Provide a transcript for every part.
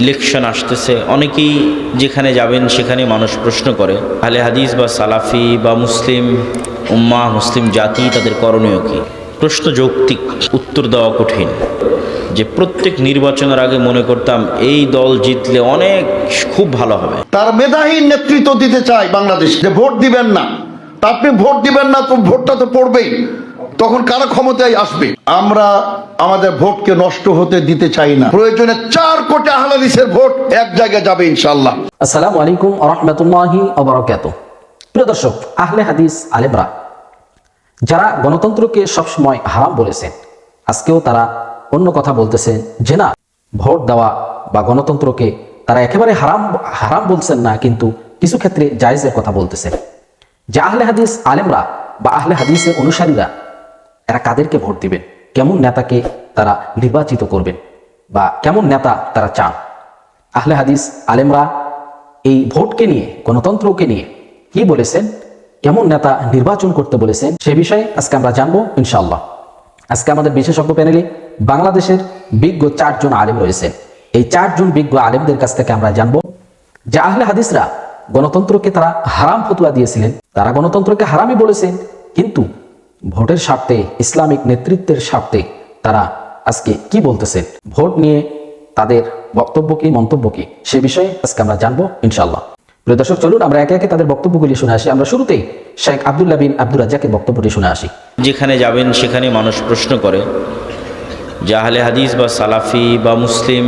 Election আসতেছে, অনেকেই যেখানে যাবেন সেখানে মানুষ প্রশ্ন করে আহলে হাদিস বা সালাফি বা মুসলিম উম্মাহ, মুসলিম জাতি তাদের করণীয় কী? প্রশ্ন যৌক্তিক, উত্তর দেওয়া কঠিন। যে প্রত্যেক নির্বাচনের আগে মনে করতাম এই দল জিতলে অনেক খুব ভালো হবে। তার মেধাহীন নেতৃত্ব দিতে চায় বাংলাদেশ, যে ভোট দিবেন না, তা আপনি ভোট দিবেন না তো ভোটটা তো পড়বেই, তখন কারা ক্ষমতায় আসবে? আমরা আমাদের ভোটকে নষ্ট হতে দিতে চাই না। প্রয়োজনে 4 কোটি আহলে হাদিসের ভোট এক জায়গায় যাবে ইনশাআল্লাহ। আসসালামু আলাইকুম ওয়া রাহমাতুল্লাহি ওয়া বারাকাতুহু। প্রিয় দর্শক, আহলে হাদিস আলেমরা যারা গণতন্ত্রকে সবসময় হারাম বলেছেন, আজকেও তারা অন্য কথা বলতেছেন যে না, ভোট দেওয়া বা গণতন্ত্রকে তারা একেবারে হারাম বলছেন না, কিন্তু কিছু ক্ষেত্রে জায়েজের কথা বলতেছেন। যে আহলে হাদিস আলেমরা বা আহলে হাদিসের অনুসারীরা এরা কাদেরকে ভোট দিবেন, কেমন নেতাকে তারা নির্বাচিত করবেন বা কেমন নেতা তারা চান, আহলে হাদিস আলেমরা এই ভোটকে নিয়ে, গণতন্ত্রকে নিয়ে কি বলেছেন, কেমন নেতা নির্বাচন করতে বলেছেন, সে বিষয়ে আজকে আমরা জানবো ইনশাআল্লাহ। আজকে আমাদের বিশেষজ্ঞ প্যানেলে বাংলাদেশের বিজ্ঞ 4 জন আলেম রয়েছেন। এই 4 জন বিজ্ঞ আলেমদের কাছ থেকে আমরা জানবো যে আহলে হাদিসরা গণতন্ত্রকে তারা হারাম ফতোয়া দিয়েছিলেন, তারা গণতন্ত্রকে হারামই বলেছেন, কিন্তু ভোটের স্বার্থে, ইসলামিক নেতৃত্বের স্বার্থে তারা আজকে কি বলতেছেন, ভোট নিয়ে তাদের বক্তব্য কি, মন্তব্য কি, সে বিষয়ে আজকে আমরা জানবো ইনশাআল্লাহ। প্রিয় দর্শক, চলুন আমরা একে একে তাদের বক্তব্যগুলি শুনে আসি। আমরা শুরুতেই শেখ আব্দুল্লাহ বিন আব্দুর রাজ্জাকের বক্তব্যটি শুনে আসি। যেখানে যাবেন সেখানে মানুষ প্রশ্ন করে যে আহলে হাদিস বা সালাফি বা মুসলিম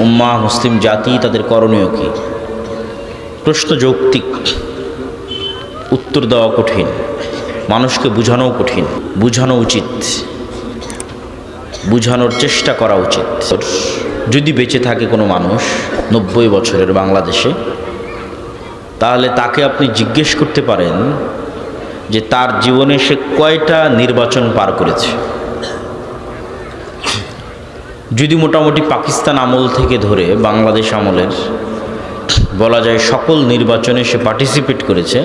উম্মাহ, মুসলিম জাতি তাদের করণীয় কী? প্রশ্ন যৌক্তিক, উত্তর দেওয়া কঠিন। মানুষকে বোঝানোও কঠিন, বোঝানো উচিত, বোঝানোর চেষ্টা করা উচিত। যদি বেঁচে থাকে কোনো মানুষ 90 বছরের বাংলাদেশে, তাহলে তাকে আপনি জিজ্ঞেস করতে পারেন যে তার জীবনে সে কয়টা নির্বাচন পার করেছে। যদি মোটামুটি পাকিস্তান আমল থেকে ধরে বাংলাদেশ আমলের বলা যায় সকল নির্বাচনে সে পার্টিসিপেট করেছে,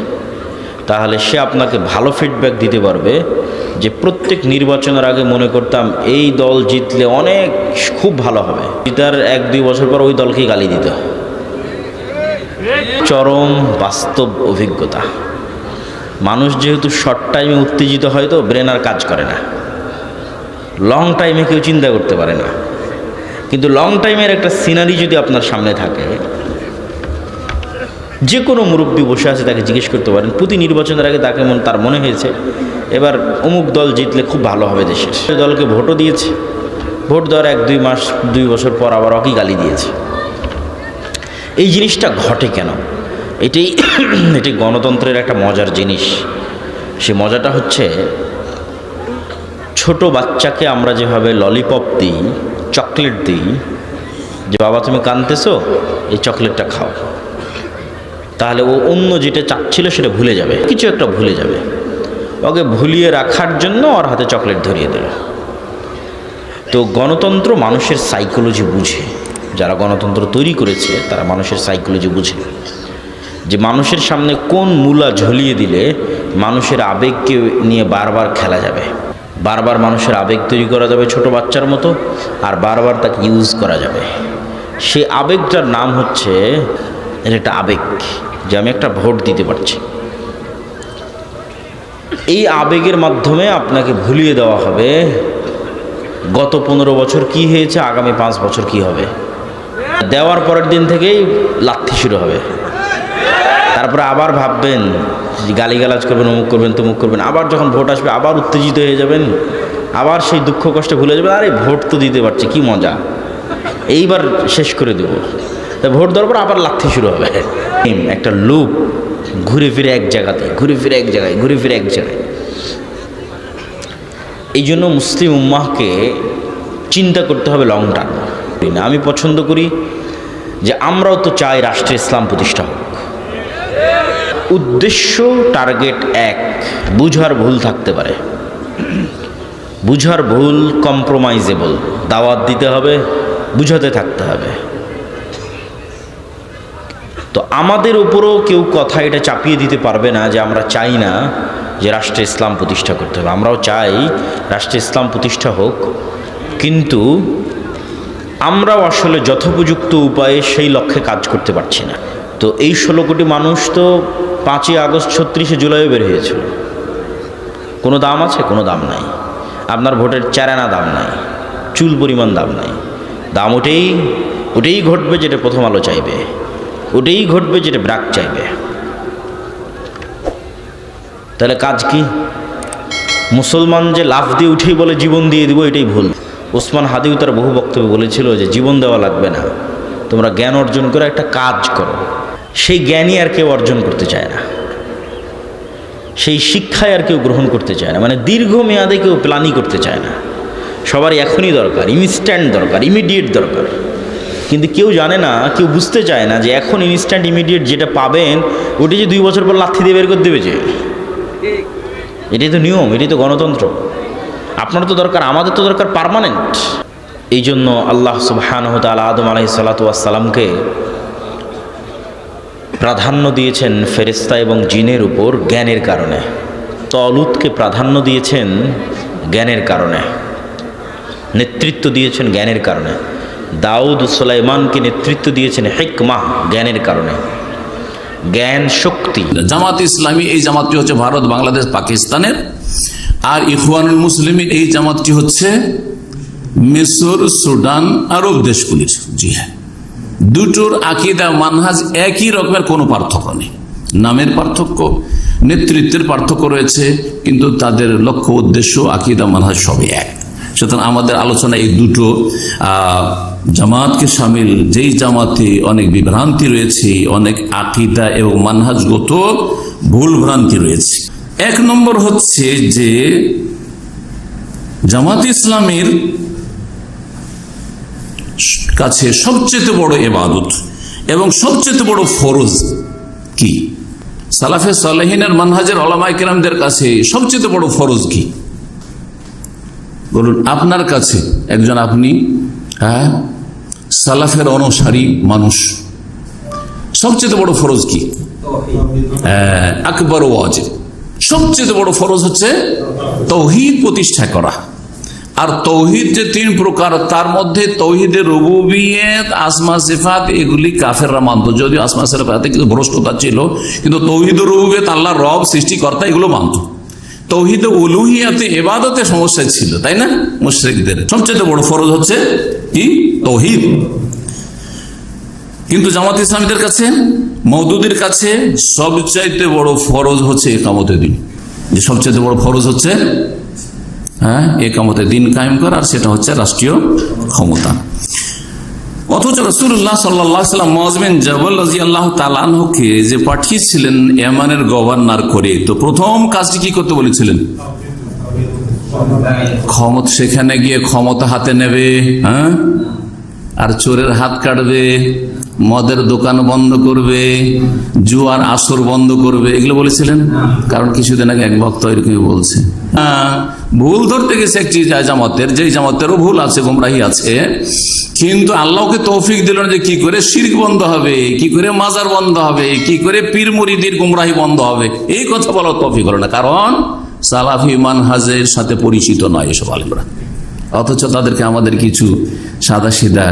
তাহলে সে আপনাকে ভালো ফিডব্যাক দিতে পারবে যে প্রত্যেক নির্বাচনের আগে মনে করতাম এই দল জিতলে অনেক খুব ভালো হবে, জিতার 1-2 বছর পর ওই দলকেই গালি দিত। চরম বাস্তব অভিজ্ঞতা। মানুষ যেহেতু শর্ট টাইমে উত্তেজিত হয়, তো ব্রেন আর কাজ করে না, লং টাইমে কেউ চিন্তা করতে পারে না। কিন্তু লং টাইমের একটা সিনারি যদি আপনার সামনে থাকে, যে কোনো মুরব্বী বসে আছে, তাকে জিজ্ঞেস করতে পারেন প্রতি নির্বাচনের আগে তাকে তার মনে হয়েছে এবার অমুক দল জিতলে খুব ভালো হবে দেশের। সে দলকে ভোটও দিয়েছে, ভোট দেওয়ার 1-2 মাস 2 বছর পর আবার ওকেই গালি দিয়েছে। এই জিনিসটা ঘটে কেন? এটি গণতন্ত্রের একটা মজার জিনিস। সে মজাটা হচ্ছে, ছোট বাচ্চাকে আমরা যেভাবে ললিপপ দিই, চকলেট দিই, যে বাবা তুমি কাঁদতেছো, এই চকলেটটা খাও, তাহলে ও অন্য যেটা চাচ্ছিল সেটা ভুলে যাবে, কিছু একটা ভুলে যাবে। ওকে ভুলিয়ে রাখার জন্য ওর হাতে চকলেট ধরিয়ে দিল। তো গণতন্ত্র মানুষের সাইকোলজি বুঝে, যারা গণতন্ত্র তৈরি করেছে তারা মানুষের সাইকোলজি বুঝে, যে মানুষের সামনে কোন মূলা ঝুলিয়ে দিলে মানুষের আবেগকে নিয়ে বারবার খেলা যাবে, বারবার মানুষের আবেগ তৈরি করা যাবে ছোট বাচ্চার মতো, আর বারবার তাকে ইউজ করা যাবে। সে আবেগটার নাম হচ্ছে, এটা একটা আবেগ যে আমি একটা ভোট দিতে পারছি। এই আবেগের মাধ্যমে আপনাকে ভুলিয়ে দেওয়া হবে গত 15 বছর কি হয়েছে, আগামী 5 বছর কি হবে। দেওয়ার পরের দিন থেকেই লাথি শুরু হবে। তারপরে আবার ভাববেন, গালিগালাজ করবেন, অমুক করবেন, তমুক করবেন। আবার যখন ভোট আসবে আবার উত্তেজিত হয়ে যাবেন, আবার সেই দুঃখ কষ্টে ভুলে যাবেন, আরে ভোট তো দিতে পারছি, কি মজা, এইবার শেষ করে দেব। তা ভোট দেওয়ার পর আবার লাথি শুরু হবে। একটা লুপ, ঘুরে ফিরে এক জায়গাতে, ঘুরে ফিরে এক জায়গায়, ঘুরে ফিরে এক জায়গায়। এই জন্য মুসলিম উম্মাহকে চিন্তা করতে হবে লং টার্ম। আমি পছন্দ করি যে আমরাও তো চাই রাষ্ট্রে ইসলাম প্রতিষ্ঠা হোক। উদ্দেশ্য, টার্গেট এক, বুঝার ভুল থাকতে পারে, বুঝার ভুল কম্প্রোমাইজেবল, দাওয়াত দিতে হবে, বুঝাতে থাকতে হবে। তো আমাদের উপরও কেউ কথা এটা চাপিয়ে দিতে পারবে না যে আমরা চাই না যে রাষ্ট্রে ইসলাম প্রতিষ্ঠা করতে হবে। আমরাও চাই রাষ্ট্রে ইসলাম প্রতিষ্ঠা হোক, কিন্তু আমরাও আসলে যথোপযুক্ত উপায়ে সেই লক্ষ্যে কাজ করতে পারছি না। তো এই 16 কোটি মানুষ তো 5ই আগস্ট 36শে জুলাইও বের হয়েছিল। কোনো দাম আছে? কোনো দাম নাই। আপনার ভোটের চারানা দাম নাই, চুল পরিমাণ দাম নাই। দাম ওটাই ঘটবে যেটা প্রথম আলো চাইবে, ওটাই ঘটবে যেটা ব্রাক চাইবে। তাহলে কাজ কি? মুসলমান যে লাফ দিয়ে উঠেই বলে জীবন দিয়ে দিব, এটাই ভুল। ওসমান হাদিও তার বহু বক্তব্য বলেছিল যে জীবন দেওয়া লাগবে না, তোমরা জ্ঞান অর্জন করে একটা কাজ করো। সেই জ্ঞানই আর কেউ অর্জন করতে চায় না, সেই শিক্ষায় আর কেউ গ্রহণ করতে চায় না, মানে দীর্ঘমেয়াদে কেউ প্ল্যানই করতে চায় না। সবারই এখনই দরকার, ইনস্ট্যান্ট দরকার, ইমিডিয়েট দরকার। কিন্তু কেউ জানে না, কেউ বুঝতে চায় না যে এখন ইনস্ট্যান্ট ইমিডিয়েট যেটা পাবেন ওটি যে 2 বছর পর লাথি দিয়ে বের করে দেবে। যে এটাই তো নিয়ম, এটাই তো গণতন্ত্র। আপনার তো দরকার, আমাদের তো দরকার পার্মানেন্ট। এই জন্য আল্লাহ সুবহানাহু ওয়া তাআলা আদম আলাইহিস সালাতু ওয়াস সালামকে প্রাধান্য দিয়েছেন ফেরেশতা এবং জিনের উপর জ্ঞানের কারণে। তলুতকে প্রাধান্য দিয়েছেন জ্ঞানের কারণে, নেতৃত্ব দিয়েছেন জ্ঞানের কারণে। দাউদ সুলাইমানকে নেতৃত্ব দিয়েছেন হিকমাহ, জ্ঞানের কারণে। জ্ঞান শক্তি। জামাত ইসলামী এই জামাতটি হচ্ছে ভারত, বাংলাদেশ, পাকিস্তানের। আর ইখওয়ানুল মুসলিমিন এই জামাতটি হচ্ছে মিশর, সুদান, আরব দেশগুলির। জি হ্যাঁ, দুটোর আকীদা মানহাজ একই রকমের, কোনো পার্থক্য নেই। নামের পার্থক্য, নেতৃত্বের পার্থক্য রয়েছে, কিন্তু তাদের লক্ষ্য, উদ্দেশ্য, আকীদা মানহাজ সবই এক। সুতরাং আমাদের আলোচনা এই দুটো জামাতকে সামিল, যেই জামাতে অনেক বিভ্রান্তি রয়েছে, অনেক আকীদা এবং মানহাজগত ভুল ভ্রান্তি রয়েছে। 1 নম্বর হচ্ছে যে জামাত ইসলামের কাছে সবচেয়ে বড় ইবাদত এবং সবচেয়ে বড় ফরজ কি? সালাফে সালেহিনের মানহাজের উলামায়ে কেরামদের কাছে সবচেয়ে বড় ফরজ কি? বলুন আপনার কাছে, একজন আপনি সালাফের অনুসারী মানুষ, সবচেয়ে বড় ফরজ কি? আকবর ওয়াজিব, সবচেয়ে বড় ফরজ হচ্ছে তাওহীদ প্রতিষ্ঠা করা। আর তাওহীদ যে 3 প্রকার, তার মধ্যে তাওহীদের রুবুবিয়ত, আসমা সিফাত, এগুলি কাফেররা মানত। যদিও আসমা সিফাতে কিছু ভ্রষ্টতা ছিল, কিন্তু তাওহীদের রুবুবিয়ত, আল্লাহ রব, সৃষ্টিকর্তা, এগুলো মানত। তাওহীদে উলুহিয়াতে, ইবাদতে সমস্যা ছিল, তাই না? মুশরিকদের সবচেয়ে বড় ফরজ হচ্ছে কি? তাওহীদ। কিন্তু জামাত ইসলামীদের কাছে, মওদুদের কাছে সবচাইতে বড় ফরজ হচ্ছে ইকামতের দিন। যে সবচেয়ে বড় ফরজ হচ্ছে ইকামতের দিন কায়েম করা, আর সেটা হচ্ছে রাষ্ট্রীয় ক্ষমতা। অথচ রাসূলুল্লাহ সাল্লাল্লাহু আলাইহি ওয়াসাল্লাম মুআয বিন জাবাল রাদিয়াল্লাহু তাআলা আনহুকে যে পাঠিয়েছিলেন ইয়ামানের গভর্নর করে, তো প্রথম কাজটি কি করতে বলেছিলেন? ক্ষমতা, সেখানে গিয়ে ক্ষমতা হাতে নেবে, আর চোরের হাত কাটবে, মদের দোকান বন্ধ করবে, জুয়ার আসর বন্ধ করবে, এগুলো বলেছিলেন। কারণ কিছুদিন আগে এক ভক্ত এরকমই বলছে, ভুল ধরতে গেছে একটি জামাতের, যেই জামাতেরও ভুল আছে, গোমরাহি আছে, কিন্তু আল্লাহকে তৌফিক দিল না যে কি করে শিরক বন্ধ হবে, কি করে মাজার বন্ধ হবে, কি করে পীর মুরিদের গোমরাহি বন্ধ হবে, এই কথা বলার তৌফিক হলো না। কারণ সালাফি মানহাজের সাথে পরিচিত নয় এসব আলেমরা। অথচ তাদেরকে আমাদের কিছু সাদা সিধা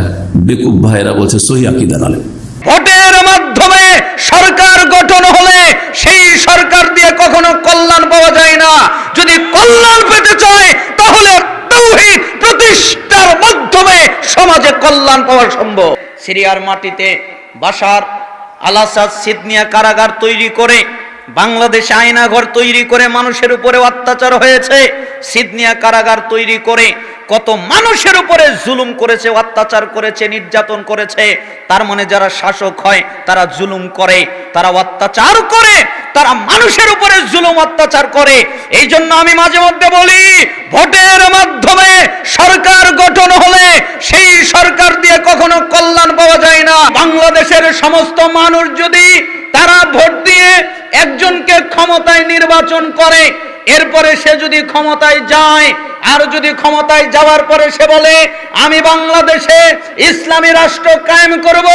বেকুব ভাইরা বলছে সহি আকীদার আলেম। ভোটের মাধ্যমে সরকার গঠন হলে সেই সরকার দিয়ে কখনো কল্যাণ পাওয়া যায় না। যদি কল্যাণ পেতে চায় তাহলে তাওহীদ প্রতিষ্ঠার মাধ্যমে সমাজে কল্যাণ পাওয়া সম্ভব। সিরিয়ার মাটিতে বাশার আল আসাদ সিদনিয়া কারাগার তৈরি করে, বাংলাদেশে আয়নাঘর তৈরি করে মানুষের উপরে অত্যাচার হয়েছে। সিদনিয়া কারাগার তৈরি করে কত মানুষের উপরে জুলুম করেছে, অত্যাচার করেছে, নির্যাতন করেছে। তার মানে যারা শাসক হয় তারা জুলুম করে, তারা অত্যাচার করে, তারা মানুষের উপরে জুলুম অত্যাচার করে। এই জন্য আমি মাঝে মধ্যে বলি, ভোটের মাধ্যমে সরকার গঠন হলে সেই সরকার দিয়ে কখনো কল্যাণ পাওয়া যায় না। বাংলাদেশের সমস্ত মানুষ যদি তারা ভোট দিয়ে একজনকে ক্ষমতায় নির্বাচন করে, এরপরে সে যদি ক্ষমতায় যায়, আর যদি ক্ষমতায় যাওয়ার পরে সে বলে আমি বাংলাদেশে ইসলামী রাষ্ট্র কায়েম করব,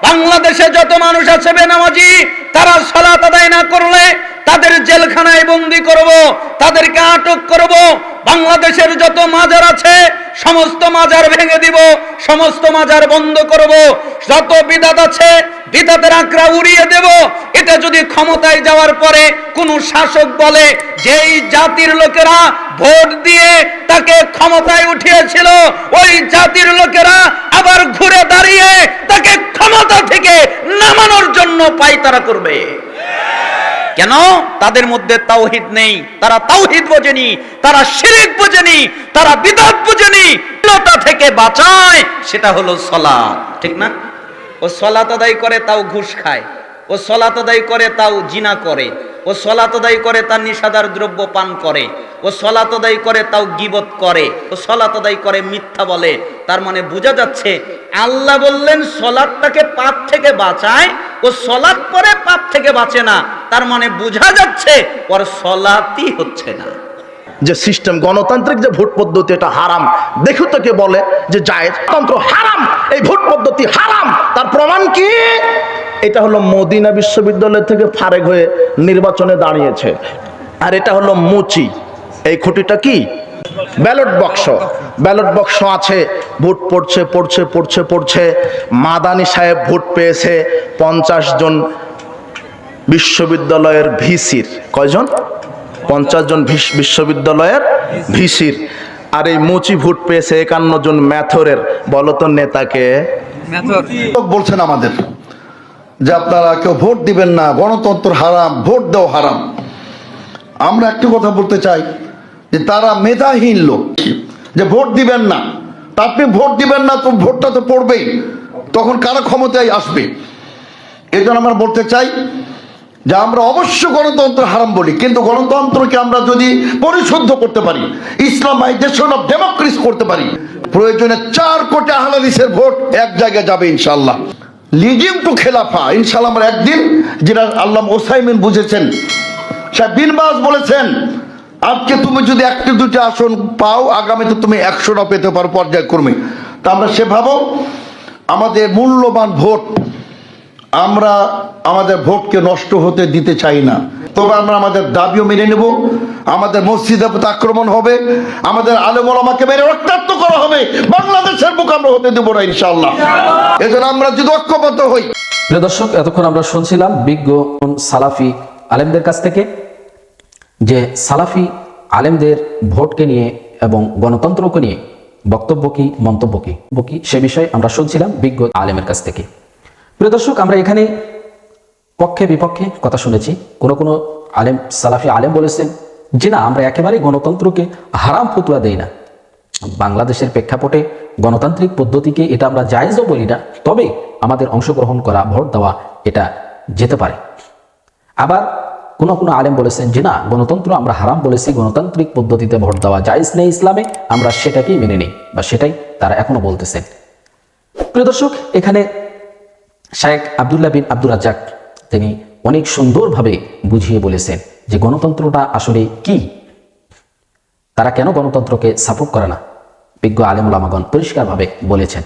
বাংলাদেশে যত মানুষ আছে বেনামাজি তারা সালাত আদায় না করলে তাদের জেলখানায় বন্দী করব, তাদেরকে আটক করব, বাংলাদেশের যত মাজার আছে সমস্ত মাজার ভেঙে দিব, সমস্ত মাজার বন্ধ করব, যত বিদাত আছে বিদাতের আঁকড়া উড়িয়ে দেব। এটা যদি ক্ষমতায় যাওয়ার পরে কোন শাসক বলে যেই জাতির লোকেরা ভোট দিয়ে তাকে ক্ষমতায় উঠিয়েছিল, ওই জাতির লোকেরা আবার ঘুরে দাঁড়িয়ে তাকে ক্ষমতা থেকে নামানোর জন্য পায়তারা করবে। কেন? তাদের মধ্যে তাওহীদ নেই, তারা তাওহীদ বোঝেনি, তারা শিরক বোঝেনি, তারা বিদআত বোঝেনি। বিদআত থেকে বাঁচায় সেটা হলো সালাত, ঠিক না? ও সালাত আদায় করে তাও ঘুষ খায়, ও সালাত আদায় করে তাও জিনা করে, ও সালাত আদায় করে তার নিশাদার দ্রব্য পান করে, ও সালাত আদায় করে তাও গীবত করে, ও সালাত আদায় করে মিথ্যা বলে। তার মানে বোঝা যাচ্ছে আল্লাহ বললেন সালাতটাকে পাপ থেকে বাঁচায়, ও সালাত পরে পাপ থেকে বাঁচে না। তার মানে বোঝা যাচ্ছে ওর সালাতই হচ্ছে না। যে সিস্টেম গণতান্ত্রিক যে ভোট পদ্ধতি এটা হারাম, দেখো তোকে বলে যে জায়েজ, তন্ত্র হারাম, এই ভোট পদ্ধতি হারাম। তার প্রমাণ কি? এটা হলো মদিনা বিশ্ববিদ্যালয় থেকে ফারেক হয়ে নির্বাচনে দাঁড়িয়েছে, আর এটা হলো মুচি। এই খুঁটিটা কি? Ballot box. ব্যালট বক্স আছে, ভোট পড়ছে পড়ছে পড়ছে পড়ছে। মাদানী সাহেব ভোট পেয়েছে 50 জন বিশ্ববিদ্যালয়ের ভিসির। কয়জন? 50 জন বিশ্ববিদ্যালয়ের ভিসির। আর এই মুচি ভোট পেয়েছে 51 জন ম্যাথরের। বলো তো নেতাকে। লোক বলছেন আমাদের যে আপনারা কেউ ভোট দিবেন না, গণতন্ত্র হারাম, ভোট দেওয়া হারাম। আমরা একটু কথা বলতে চাই যে তারা মেধাহীন লোক, যে ভোট দিবেন না। তা আপনি ভোট দিবেন না তো ভোটটা তো পড়বেই, তখন কারা ক্ষমতায় আসবে? এই জন্য আমরা বলতে চাই যে আমরা অবশ্য গণতন্ত্র হারাম বলি, কিন্তু গণতন্ত্রকে আমরা যদি পরিশুদ্ধ করতে পারি, ইসলামাইজেশন অফ ডেমোক্রেসি করতে পারি, প্রয়োজনে 4 কোটি আহলে হাদিসের ভোট এক জায়গায় যাবে ইনশাআল্লাহ। লিজিম টু খেলাফা ইনশাআল্লাহ আমরা একদিন, যেটা আল্লামা ওসাইমিন বুঝেছেন, শাহ বিন বাজ বলেছেন, আজকে তুমি যদি 1-2টা আসন পাও, আগামীতে তুমি 100টা পেতে পারো পর্যায়ক্রমে। তা আমরা সে ভাবো আমাদের মূল্যবান ভোট, আমরা আমাদের ভোটকে নষ্ট হতে দিতে চাই না। তবে আমরা আমাদের দাবিও মেনে নেব। আমাদের মসজিদে আক্রমণ হবে, আমাদের আলেম ওলামাকে মেরে রক্তাক্ত করা হবে, বাংলাদেশের বুক আমরা হতে দেব না ইনশাআল্লাহ। এজন্য আমরা যদি ঐক্যবদ্ধ হই। প্রিয় দর্শক, এতক্ষণ আমরা শুনছিলাম বিজ্ঞ সালাফি আলেমদের কাছ থেকে যে সালাফি আলেমদের ভোটকে নিয়ে এবং গণতন্ত্রকে নিয়ে বক্তব্য কি, মন্তব্য কি সে বিষয়ে আমরা শুনছিলাম বিজ্ঞ আলেমের কাছ থেকে। প্রিয় দর্শক, আমরা এখানে পক্ষে বিপক্ষে কথা শুনেছি। কোনো আলেম, সালাফি আলেম বলেছেন যে না, আমরা একেবারে গণতন্ত্রকে হারাম ফতুয়া দেই না, বাংলাদেশের প্রেক্ষাপটে গণতান্ত্রিক পদ্ধতিকে এটা আমরা জায়েজও বলি না, তবে আমাদের অংশগ্রহণ করা, ভোট দেওয়া এটা যেতে পারে। আবার কোনো আলেম বলেছেন যে না, গণতন্ত্র আমরা হারাম বলেছি, গণতান্ত্রিক পদ্ধতিতে ভোট দেওয়া জায়েজ নেই ইসলামে, আমরা সেটাকেই মেনে নিই, বা সেটাই তারা এখনো বলতেছেন। প্রিয় দর্শক, এখানে শায়েখ আব্দুল্লাহ বিন আব্দুর রাজ্জাক তিনি অনেক সুন্দরভাবে বুঝিয়ে বলেছেন যে গণতন্ত্রটা আসলে কি, তারা কেন গণতন্ত্রকে সাপোর্ট করে না। বিজ্ঞ আলেম ওলামাগণ পরিষ্কারভাবে বলেছেন।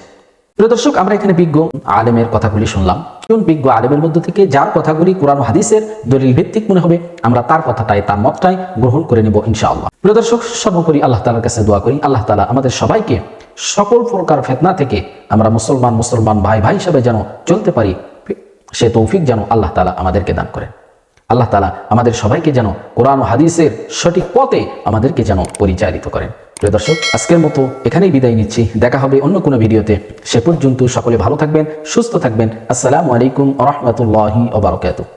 প্রিয় দর্শক, আমরা এখানে বিজ্ঞ আলেমের কথাগুলি শুনলাম। কোন বিজ্ঞ আলেমের মধ্য থেকে যার কথাগুলি কোরআন ও হাদিসের দলিল ভিত্তিক মনে হবে, আমরা তার কথাটাই, তার মতটাই গ্রহণ করে নেব ইনশাআল্লাহ। প্রিয় দর্শক, সর্বোপরি আল্লাহ তাআলার কাছে দোয়া করি, আল্লাহ তাআলা আমাদের সবাইকে সকল প্রকার ফিতনা থেকে আমরা মুসলমান ভাই হিসেবে যেন চলতে পারি, সে তৌফিক যেন আল্লাহ তাআলা আমাদেরকে দান করেন। আল্লাহ তাআলা আমাদের সবাইকে যেন কোরআন ও হাদিসের সঠিক পথে আমাদেরকে যেন পরিচালিত করেন। প্রিয় দর্শক, আজকের মতো এখানেই বিদায় নিচ্ছি। দেখা হবে অন্য কোনো ভিডিওতে। সে পর্যন্ত সকলে ভালো থাকবেন, সুস্থ থাকবেন। আসসালামু আলাইকুম ওয়া রাহমাতুল্লাহি ওয়া বারাকাতুহু।